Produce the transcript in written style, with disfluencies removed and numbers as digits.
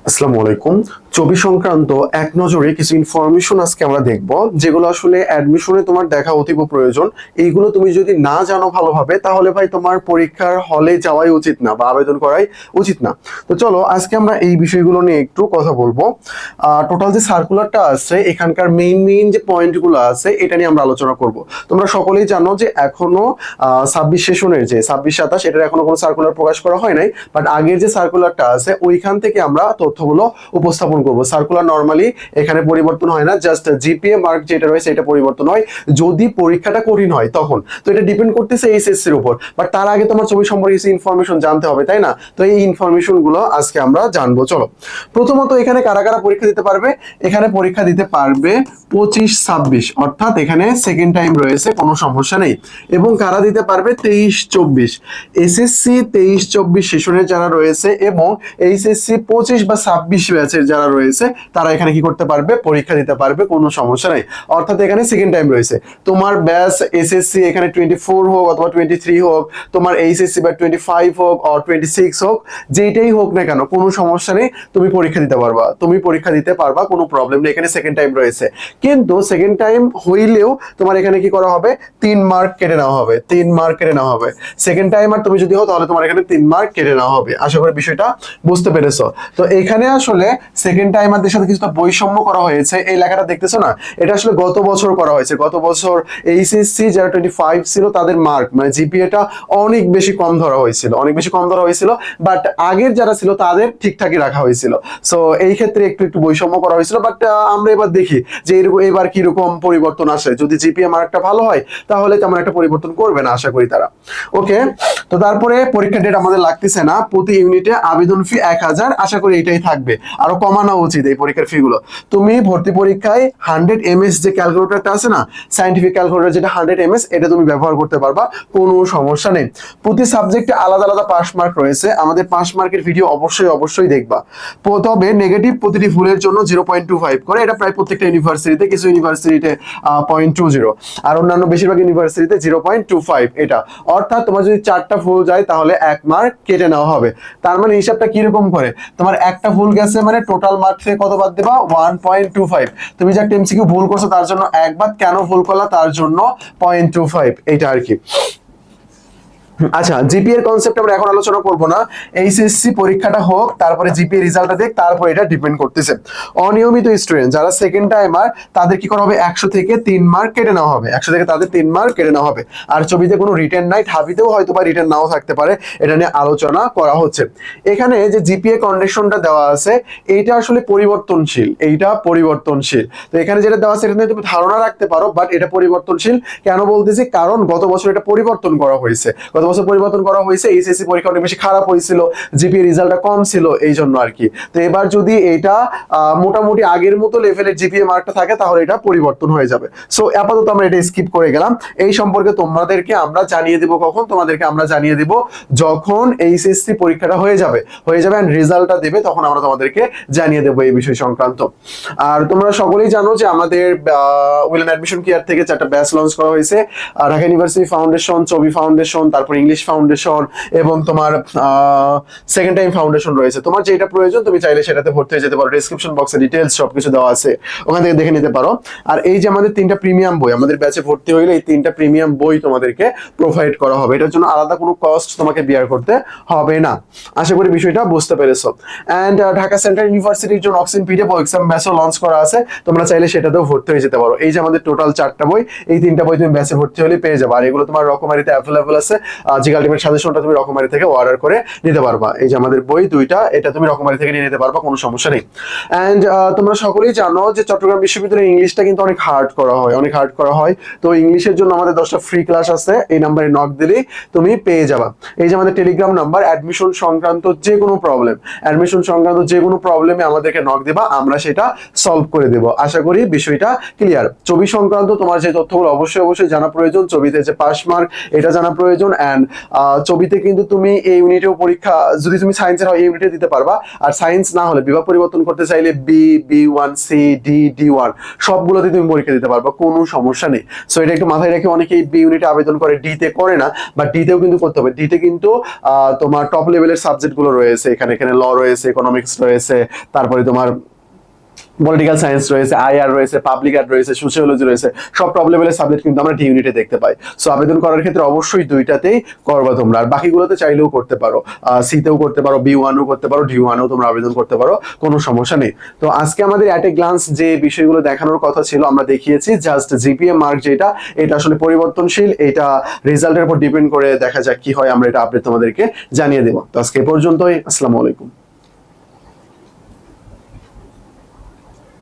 আসসালামু আলাইকুম। ছবি সংক্রান্ত এক নজরে কিছু ইনফরমেশন আজকে আমরা দেখব, যেগুলো আসলে অ্যাডমিশনে তোমার দেখা অতীব প্রয়োজন। এইগুলো তুমি যদি না জানো ভালোভাবে, তাহলে ভাই তোমার পরীক্ষার হলে যাওয়াই উচিত না বা আবেদন করাই উচিত না। তো চলো আজকে আমরা এই বিষয়গুলো নিয়ে একটু কথা বলবো। টোটাল যে সার্কুলারটা আছে, এখানকার মেইন যে পয়েন্টগুলো আছে, এটা নিয়ে আমরা আলোচনা করব। তোমরা সকলেই জানো যে এখনো 26 সেশনের যে 26-27 এটার এখনো কোনো সার্কুলার প্রকাশ করা হয় নাই, বাট আগের যে সার্কুলারটা আছে ওইখান থেকে আমরা তথ্যগুলো উপস্থাপন করব। সার্কুলার নরমালি এখানে পরিবর্তন হয় না, জাস্ট জিপিএ মার্ক যেটা রয়েছে এটা পরিবর্তন হয় যদি পরীক্ষাটা কঠিন হয় তখন। তো এটা ডিপেন্ড করতেছে এইচএসসির উপর, বাট তার আগে তোমার ছবি সম্পর্কে কিছু ইনফরমেশন জানতে হবে, তাই না? তো এই ইনফরমেশন গুলো আজকে আমরা জানবো। চলো, প্রথমত এখানে কারা কারা পরীক্ষা দিতে পারবে। এখানে পরীক্ষা দিতে পারবে 25-26, অর্থাৎ এখানে সেকেন্ড টাইম রয়েছে, কোনো সমস্যা নেই। এবং কারা দিতে পারবে 23-24, এসএসসি 23-24 সেশনের যারা রয়েছে এবং এইচএসসি 25 বা 26 ব্যাচের যারা রয়েছে, তারা এখানে কি করতে পারবে, পরীক্ষা দিতে পারবে, কোনো সমস্যা নেই। অর্থাৎ এখানে সেকেন্ড টাইম রয়েছে। তোমার ব্যাচ এসএসসি এখানে 24 হোক অথবা 23 হোক, তোমার এইচএসসি বা 25 হোক অর 26 হোক, যেটাই হোক না কেন কোনো সমস্যা নেই, তুমি পরীক্ষা দিতে পারবা, কোনো প্রবলেম নেই। এখানে সেকেন্ড টাইম রয়েছে, কিন্তু সেকেন্ড টাইম হইলেও তোমার এখানে কি করা হবে, 3 মার্ক কেটে নেওয়া হবে, 3 মার্ক কেটে নেওয়া হবে। সেকেন্ড টাইম আর তুমি যদি হও তাহলে তোমার এখানে 3 মার্ক কেটে নেওয়া হবে। আশা করি বিষয়টা বুঝতে পেরেছো। তো এখানে আসলে সেকেন্ড টাইমারদের সাথে কিছুটা বৈষম্য করা হয়েছে। এই লেখাটা দেখতেছো না, এটা আসলে গত বছর করা হয়েছে। গত বছর এইচএসসি যারা 25 ছিল তাদের মার্ক মানে জিপিএটা অনেক বেশি কম ধরা হয়েছিল, বাট আগের যারা ছিল তাদের ঠিকঠাকই রাখা হয়েছিল। সো এই ক্ষেত্রে একটু একটু বৈষম্য করা হয়েছিল, বাট আমরা এবার দেখি যে এবার কিরকম পরিবর্তন আসে। যদি জিপিএ মার্কটা ভালো হয় তাহলে তেমন একটা পরিবর্তন করবে না, আশা করি তারা। ওকে, তো তারপরে পরীক্ষা ডেট আমাদের লাগতেছে না, প্রতি ইউনিটে আবেদন ফি 1000, আশা করি এটাই থাকবে, আরো কমানো উচিত এই পরীক্ষার ফি গুলো। তুমি ভর্তি পরীক্ষায় 100 এমএস যে ক্যালকুলেটরটা আছে না, সায়েন্টিফিক ক্যালকুলেটর যেটা 100 এমএস, এটা তুমি ব্যবহার করতে পারবা, কোনো সমস্যা নেই। প্রতি সাবজেক্টে আলাদা আলাদা পাস মার্ক রয়েছে, আমাদের পাস মার্কের ভিডিও অবশ্যই দেখবা। তবে নেগেটিভ প্রতিটি ভুলের জন্য 0.25 করে, এটা প্রায় প্রত্যেকটা ইউনিভার্সিটিতে, কিছু ইউনিভার্সিটিতে 0.20, আর অন্যান্য বেশিরভাগ ইউনিভার্সিটিতে 0.25 এটা। অর্থাৎ তোমার যদি 4টা ভুল যায় তাহলে 1 মার্ক কেটে নেওয়া হবে। তার মানে হিসাবটা কিরকম করে, তোমার একটা ভুল গেছে মানে টোটাল মার্ক থেকে কত বাদ দেবা, 1.25। তুমি যে একটা এমসিকিউ ভুল করছো তার জন্য 1 বাদ, কেন ভুল করলা তার জন্য 0.25, এইটা আর কি। আচ্ছা, জিপিএ এর কনসেপ্ট আমরা এখন আলোচনা করব না। এইচএসসি পরীক্ষাটা হোক, তারপরে জিপিএ রেজাল্টটা দেখ, তারপর এটা ডিপেন্ড করতেছে। অনিয়মিত স্টুডেন্ট যারা সেকেন্ড টাইমার, তাদের কি করা হবে, 100 থেকে 3 মার্ক কেটে নেওয়া হবে, 100 থেকে তাদের 3 মার্ক কেটে নেওয়া হবে। আর ছবিতে কোনো রিটেন নাই, ঢাবিতেও হয়তো বা রিটেন নাও থাকতে পারে, এটা নিয়ে আলোচনা করা হচ্ছে। এখানে যে জিপিএ কন্ডিশনটা দেওয়া আছে, এইটা আসলে পরিবর্তনশীল, তো এখানে যেটা দেওয়া আছে এটা নিয়ে তুমি ধারণা রাখতে পারো, বাট এটা পরিবর্তনশীল। কেন বলতেছি, কারণ গত বছর এটা পরিবর্তন করা হয়েছে, এইচএসসি পরীক্ষা অনেক বেশি খারাপ হয়েছিল, জিপিএ রেজাল্টটা কম ছিল, এই জন্য আর কি। তো এবার যদি এটা মোটামুটি আগের মতো লেভেলের জিপিএ মার্কটা থাকে তাহলে এটা পরিবর্তন হয়ে যাবে। সো আপাতত আমরা এটা স্কিপ করে গেলাম। এই সম্পর্কে তোমাদেরকে আমরা জানিয়ে দেব কখন, তোমাদেরকে আমরা জানিয়ে দেব যখন এইচএসসি পরীক্ষাটা হয়ে যাবে এন্ড রেজাল্টটা দেবে, তখন আমরা তোমাদেরকে জানিয়ে দেব এই বিষয় সংক্রান্ত। আর তোমরা সকলেই জানো যে আমাদের উইলেন অ্যাডমিশন কেয়ার থেকে 4টা ব্যাচ লঞ্চ করা হয়েছে, ঢাকা ইউনিভার্সিটি ফাউন্ডেশন, ছবি ফাউন্ডেশন, তারপর ইংলিশ ফাউন্ডেশন এবং তোমার সেকেন্ড টাইম ফাউন্ডেশন রয়েছে। তোমার যেটা প্রয়োজন তুমি চাইলে সেটাতে ভর্তি হয়ে যেতে পারো, ডেসক্রিপশন বক্সে ডিটেইলস সবকিছু দেওয়া আছে, ওখান থেকে দেখে নিতে পারো। আর এই যে আমাদের 3টা প্রিমিয়াম বই, আমাদের ব্যাচে ভর্তি হইলে এই 3টা প্রিমিয়াম বই তোমাদেরকে প্রোভাইড করা হবে, এটার জন্য আলাদা কোনো কস্ট তোমাকে বিয়ার করতে হবে না। আশা করি বিষয়টা বুঝতে পেরেছো। এন্ড ঢাকা সেন্ট্রাল ইউনিভার্সিটির জন্য অক্সিন পিডিএফ এক্সাম ব্যাচও লঞ্চ করা আছে, তোমরা চাইলে সেটাতেও ভর্তি হয়ে যেতে পারো। এই যে আমাদের টোটাল 4টা বই, এই 3টা বই তুমি ব্যাচে ভর্তি হলে পেয়ে যাবে। আর এগুলো তোমার রকমারিতে অ্যাভেলেবল আছে, যে আলটিমেট সাজেশনটা তুমি রকমারি থেকে অর্ডার করে নিতে পারবা। এই যে আমাদের বই 2টা, এটা তুমি রকমারি থেকে নিয়ে নিতে পারবা, কোনো সমস্যা নেই। এন্ড তোমরা সকলেই জানো যে চট্টগ্রাম বিশ্ববিদ্যালয়ের ইংলিশটা কিন্তু অনেক হার্ড করা হয়। তো ইংলিশের জন্য আমাদের 10টা ফ্রি ক্লাস আছে, এই নাম্বারে নক দিলেই তুমি পেয়ে যাবা। এই যে আমাদের টেলিগ্রাম নাম্বার, অ্যাডমিশন সংক্রান্ত যে কোনো প্রবলেমে আমাদেরকে নক দিবা, আমরা সেটা সলভ করে দেব। আশা করি বিষয়টা ক্লিয়ার। ছবি সংক্রান্ত তোমার যে তথ্যগুলো অবশ্যই জানা প্রয়োজন, ছবিতে যে পাস মার্ক এটা জানা প্রয়োজন, এন্ড অ্যান্ড চবিতে কিন্তু তুমি এই ইউনিটেও পরীক্ষা, যদি তুমি সায়েন্সের হয় এই ইউনিটে দিতে পারবা। আর সায়েন্স না হলে বিভাগ পরিবর্তন করতে চাইলে B1C D D1 সবগুলোতে তুমি পরীক্ষা দিতে পারবা, কোনো সমস্যা নেই। সো এটা একটু মাথায় রেখে অনেকেই বি ইউনিটে আবেদন করে, ডিতে করে না, বাট ডিতেও কিন্তু করতে হবে। ডিতে কিন্তু তোমার টপ লেভেলের সাবজেক্ট গুলো রয়েছে, এখানে এখানে ল রয়েছে, ইকোনমিক্স রয়েছে, তারপরে তোমার পলিটিক্যাল সায়েন্স রয়েছে, আইআর রয়েছে, পাবলিক আর্ট রয়েছে, সোশিওলজি রয়েছে, সব টপ লেভেলের সাবজেক্ট কিন্তু আমরা ডি ইউনিটে দেখতে পাই। সো আবেদন করার ক্ষেত্রে অবশ্যই দুইটাতেই করবা তোমরা, আর বাকিগুলোতে চাইলেও করতে পারো, সিতেও করতে পারো, B1ও করতে পারো, D1ও তোমরা আবেদন করতে পারো, কোনো সমস্যা নেই। তো আজকে আমাদের অ্যাট এ গ্লান্স যে বিষয়গুলো দেখানোর কথা ছিল আমরা দেখিয়েছি। জাস্ট জিপিএ মার্ক যেটা, এটা আসলে পরিবর্তনশীল, এটা রেজাল্টের উপর ডিপেন্ড করে, দেখা যাক কি হয়, আমরা এটা আপডেট তোমাদেরকে জানিয়ে দেবো। তো আজকে এ পর্যন্তই, আসসালামু আলাইকুম।